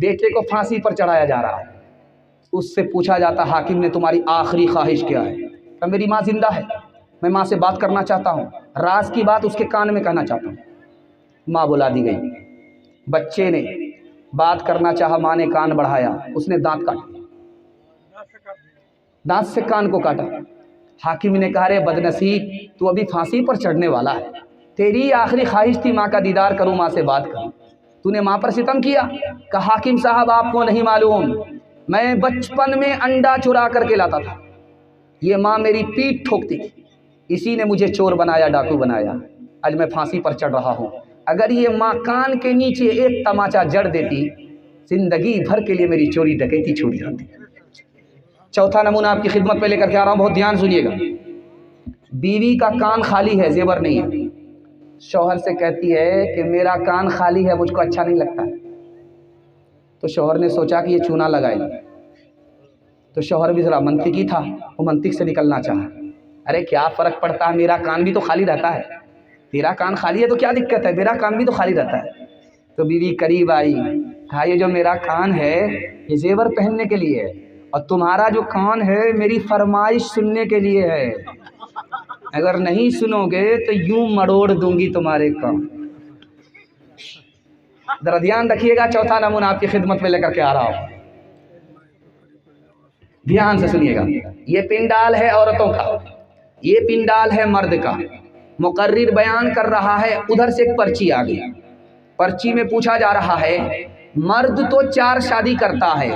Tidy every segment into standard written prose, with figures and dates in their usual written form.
बेटे को फांसी पर चढ़ाया जा रहा है। उससे पूछा जाता हाकिम ने तुम्हारी आखिरी ख्वाहिश क्या है? तो मेरी माँ जिंदा है, मैं माँ से बात करना चाहता हूँ, राज की बात उसके कान में कहना चाहता हूँ। माँ बुला दी गई। बच्चे ने बात करना चाहा, माँ ने कान बढ़ाया, उसने दांत काटे, दांत से कान को काटा। हाकिम ने कहा रे बदनसीब, तू अभी फांसी पर चढ़ने वाला है, तेरी आखिरी ख्वाहिश थी माँ का दीदार करूँ, माँ से बात करूँ, तूने माँ पर सितम किया। कहा हाकिम साहब आपको नहीं मालूम, मैं बचपन में अंडा चुरा करके लाता था, ये माँ मेरी पीठ ठोकती थी, इसी ने मुझे चोर बनाया, डाकू बनाया, आज मैं फांसी पर चढ़ रहा हूँ। अगर ये माँ कान के नीचे एक तमाचा जड़ देती, जिंदगी भर के लिए मेरी चोरी डकैती छूट जाती। चौथा नमूना आपकी खिदमत में लेकर के आ रहा हूँ, बहुत ध्यान सुनिएगा। बीवी का कान खाली है, जेवर नहीं है, शौहर से कहती है कि मेरा कान खाली है, मुझको अच्छा नहीं लगता। तो शौहर ने सोचा कि ये चूना लगाए, तो शौहर भी जरा मंतिकी था, वो मंतिक से निकलना चाहा। अरे क्या फ़र्क पड़ता है, मेरा कान भी तो खाली रहता है, तेरा कान खाली है तो क्या दिक्कत है, मेरा कान भी तो खाली रहता है। तो बीवी करीब आई, कहा ये जो मेरा कान है ये जेवर पहनने के लिए है, और तुम्हारा जो कान है मेरी फरमाइश सुनने के लिए है, अगर नहीं सुनोगे तो यूं मरोड़ दूंगी तुम्हारे कान। जरा ध्यान रखिएगा, चौथा नमूना आपकी खिदमत में लेकर के आ रहा हूं, ध्यान से सुनिएगा। ये पिंडाल है औरतों का, ये पिंडाल है मर्द का। मुकर्रिर बयान कर रहा है, उधर से एक पर्ची आ गई, पर्ची में पूछा जा रहा है मर्द तो 4 शादी करता है,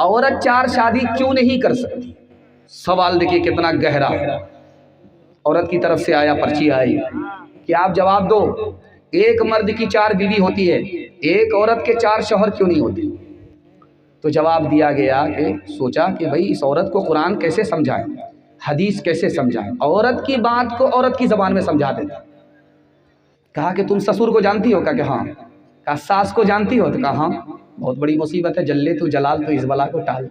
औरत 4 शादी क्यों नहीं कर सकती? सवाल देखिए कितना गहरा है। औरत की तरफ से आया, पर्ची आई कि आप जवाब दो, एक मर्द की 4 बीवी होती है, एक औरत के 4 शौहर क्यों नहीं होते? तो जवाब दिया गया कि सोचा कि भाई इस औरत को कुरान कैसे समझाएं, हदीस कैसे समझाएं, औरत की बात को औरत की ज़बान में समझा देता। कहा कि तुम ससुर को जानती हो? कहा कि हाँ। कहा सास को जानती हो? तो कहा हाँ। बहुत बड़ी मुसीबत है, जल्ले तू जलाल तो इस बला को टाल।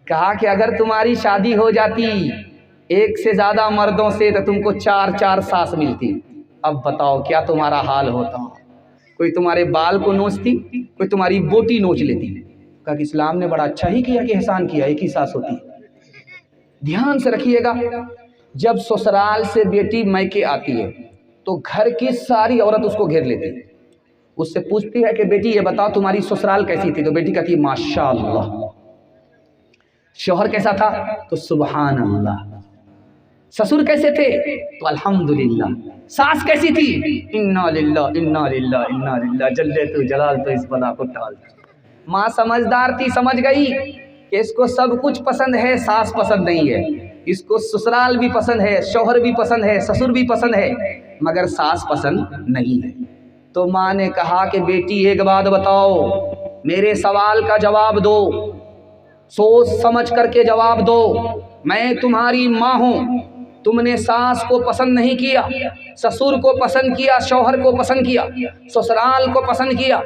कहा कि अगर तुम्हारी शादी हो जाती एक से ज़्यादा मर्दों से तो तुमको 4-4 सास मिलती, अब बताओ क्या तुम्हारा हाल होता? कोई तुम्हारे बाल को नोचती, कोई तुम्हारी बोटी नोच लेती। कहा कि इस्लाम ने बड़ा अच्छा ही किया कि एहसान किया, एक ही सास होती है। ध्यान से रखिएगा, जब ससुराल से बेटी मैके आती है तो घर की सारी औरत उसको घेर लेती है, उससे पूछती है कि बेटी ये बताओ तुम्हारी ससुराल कैसी थी? तो बेटी कहती है माशाअल्लाह। शौहर कैसा था? तो सुभान अल्लाह। ससुर कैसे थे? तो अल्हम्दुलिल्लाह। सास कैसी थी? इन्ना लिल्लाह इन्ना लिल्लाह इन्ना लिल्लाह, जल्ले तू जलाल तो इस बला को टाल। माँ समझदार थी, समझ गई कि इसको सब कुछ पसंद है, सास पसंद नहीं है, इसको ससुराल भी पसंद है, शौहर भी पसंद है, ससुर भी पसंद है, मगर सास पसंद नहीं है। तो माँ ने कहा कि बेटी एक बात बताओ, मेरे सवाल का जवाब दो, सोच समझ करके जवाब दो, मैं तुम्हारी माँ हूँ, तुमने सास को पसंद नहीं किया, ससुर को पसंद किया, शौहर को पसंद किया, ससुराल को पसंद किया,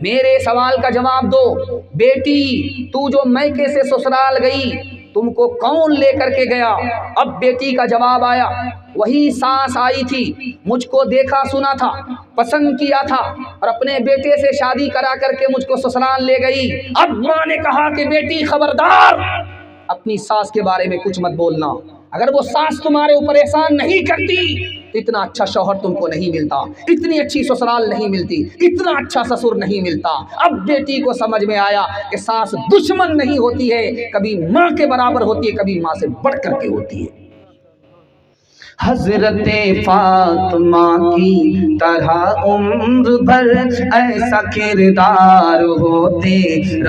मेरे सवाल का जवाब दो। बेटी तू जो मैके से ससुराल गई, तुमको कौन लेकर के गया? अब बेटी का जवाब आया, वही सास आई थी, मुझको देखा सुना था, पसंद किया था और अपने बेटे से शादी करा करके मुझको ससुराल ले गई। अब माँ ने कहा कि बेटी खबरदार, अपनी सास के बारे में कुछ मत बोलना, अगर वो सास तुम्हारे ऊपर एहसान नहीं करती तो इतना अच्छा शौहर तुमको नहीं मिलता, इतनी अच्छी ससुराल नहीं मिलती, इतना अच्छा ससुर नहीं मिलता। अब बेटी को समझ में आया कि सास दुश्मन नहीं होती है, कभी माँ के बराबर होती है, कभी माँ से बढ़ करके होती है। हज़रते फातिमा की तरह उम्र भर ऐसा किरदार होते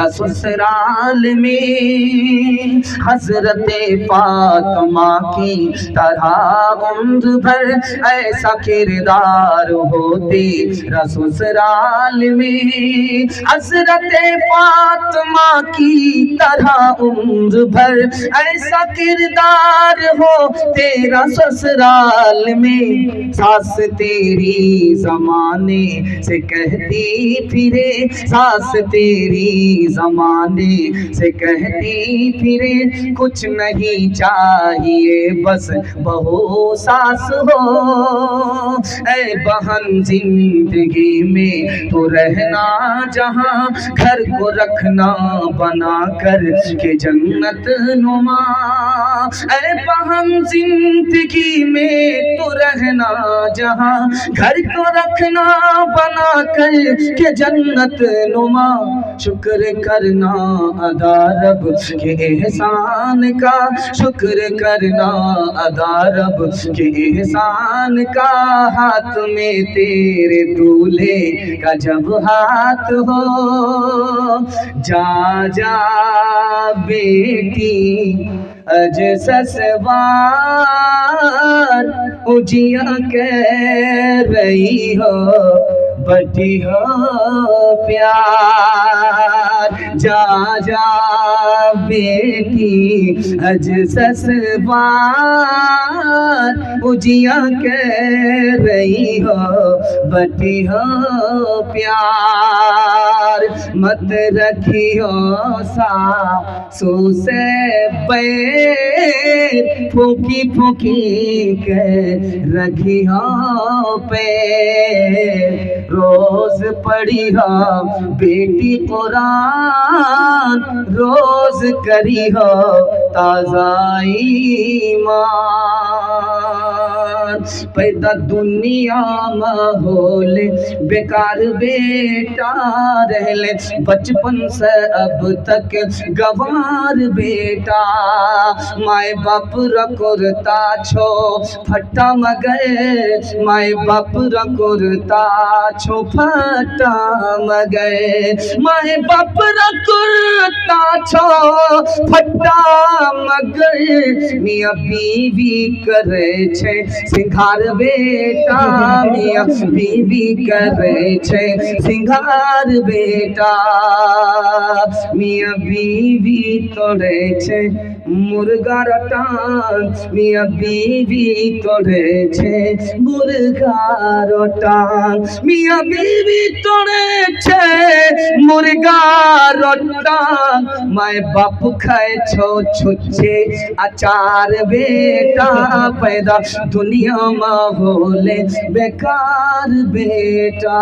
ससुराल में, हज़रते फातिमा की तरह उम्र भर ऐसा किरदार होते ससुराल में, हज़रते फातिमा की तरह उम्र भर ऐसा किरदार हो तेरा ससुराल ससुराल में सास तेरी जमाने से कहती फिरे, सास तेरी जमाने से कहती फिरे, कुछ नहीं चाहिए बस बहू सास हो। ऐ बहन जिंदगी में तो रहना जहां, घर को रखना बना कर के जन्नत नुमा। ऐ बहन जिंदगी में तो रहना जहां, घर को रखना बना कर के जन्नत नुमा। शुक्र करना अदा रब के एहसान का, शुक्र करना अदा रब के एहसान का। हाथ में तेरे दूल्हे का जब हाथ हो, जा जा बेटी अज ससवार, उजिया कह रही हो बटी हो प्यार। जा जा बेटी अज ससवार, उजिया कह रही हो बटी हो प्यार। मत रखियो सासू से बैर, फूकी फूकी के रखियो पैर। रोज पढ़ी हो बेटी कुरान, रोज करी हो ताज़ा ईमान। पैदा दुनिया माहौल बेकार बेटा रहले, बचपन से अब तक गवार बेटा। माए बाप रकुरता छो फट्टा मगर, माए बाप रकुरता छो फट्टा मगर। माए बाप रकुरता छो फट्टा मगर, मियाँ बीवी करे छे सिंगार बेटा, मियाँ बीवी करे छे सिंगार बेटा। मियाँ बीवी तोड़े छे मुर्गा रोटान, मियाँ बीवी तोड़े छे मुर्गा रोटान। मियाँ बीवी तोड़े छे मुर्गा रोटान, माए बाप खाए छो छुच्छे अचार बेटा। पैदा दुनिया माहौल बेकार बेटा।